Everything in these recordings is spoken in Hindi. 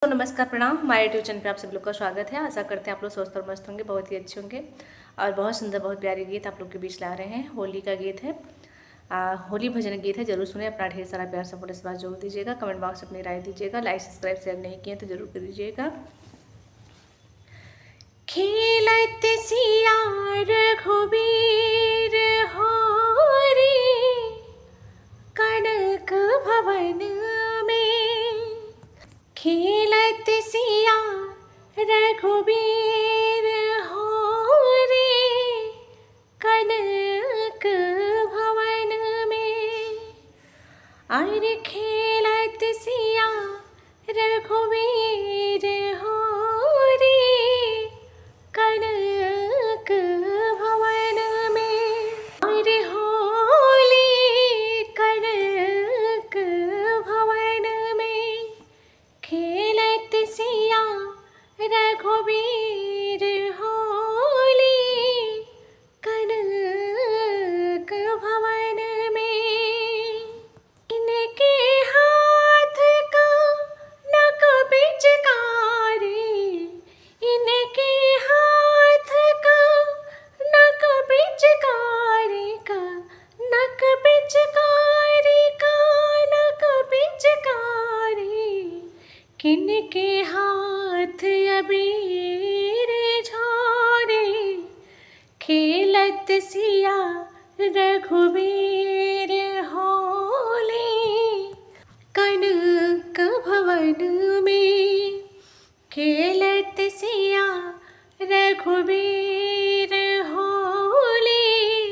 तो नमस्कार, प्रणाम। हमारे यूट्यूब चैनल पे आप सब लोग का स्वागत है। आशा करते हैं आप लोग स्वस्थ और मस्त होंगे, बहुत ही अच्छे होंगे। और बहुत सुंदर, बहुत प्यारे गीत आप लोग के बीच ला रहे हैं। होली का गीत है, होली भजन गीत है। जरूर सुने, अपना ढेर सारा प्यार सपोर्ट इस बार जरूर दीजिएगा। कमेंट बॉक्स में अपनी राय दीजिएगा। लाइक सब्सक्राइब शेयर नहीं किए तो जरूर कर दीजिएगा। खेलत सिया रघुबीर होरी कनक भवन में, खेलत सिया रघुबीर होरी कनक भवन में। अरे खेलत सिया रघुबीर होरी कनक भवन में। अरे होली कनक भवन में, खेलत सिया रघुबीर होली कनक भवन में। इनके हाथ का नक पिचकारी, इनके हाथ का नक पिचकारी का, नक पिचकारी का, नक पिचकारी। किनके हाथ अबीर झोरे, खेलत सिया रघुबीर होली कनक भवन में। खेलत सिया रघुबीर होली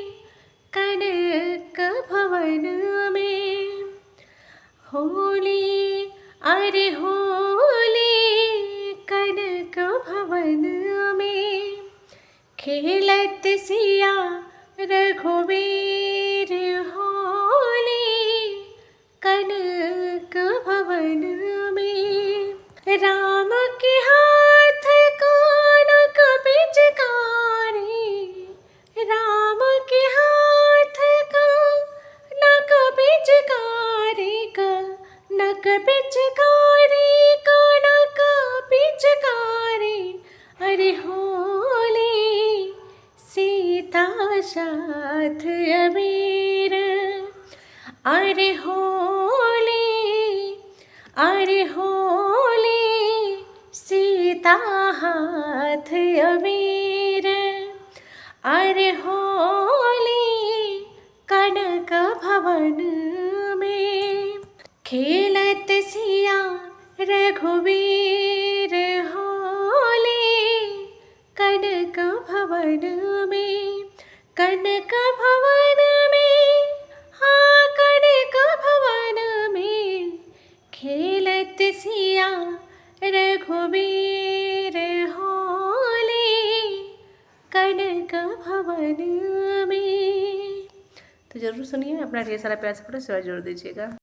कनक भवन में। होली अरे होली कनक भवन में, खेलत सिया रघुबीर होली कनक भवन में। राम के हाथ का नक पिचकारी, राम के हाथ का नक पिचकारी का, नक पिचकारी का, नक पिचकारी। अरे होली सीता साथ अबीर, अरे होली, अरे होली सीता हाथ अबीर। अरे होली कनक भवन में, खेलत सिया रघुबीर होली कनक भवन में। कनक भवन में, हाँ कनक भवन में, खेलत सिया रघुबीर होली कनक भवन में। तो जरूर सुनिए, अपना ढेर सारा प्यार सपोर्ट जरूर दीजिएगा।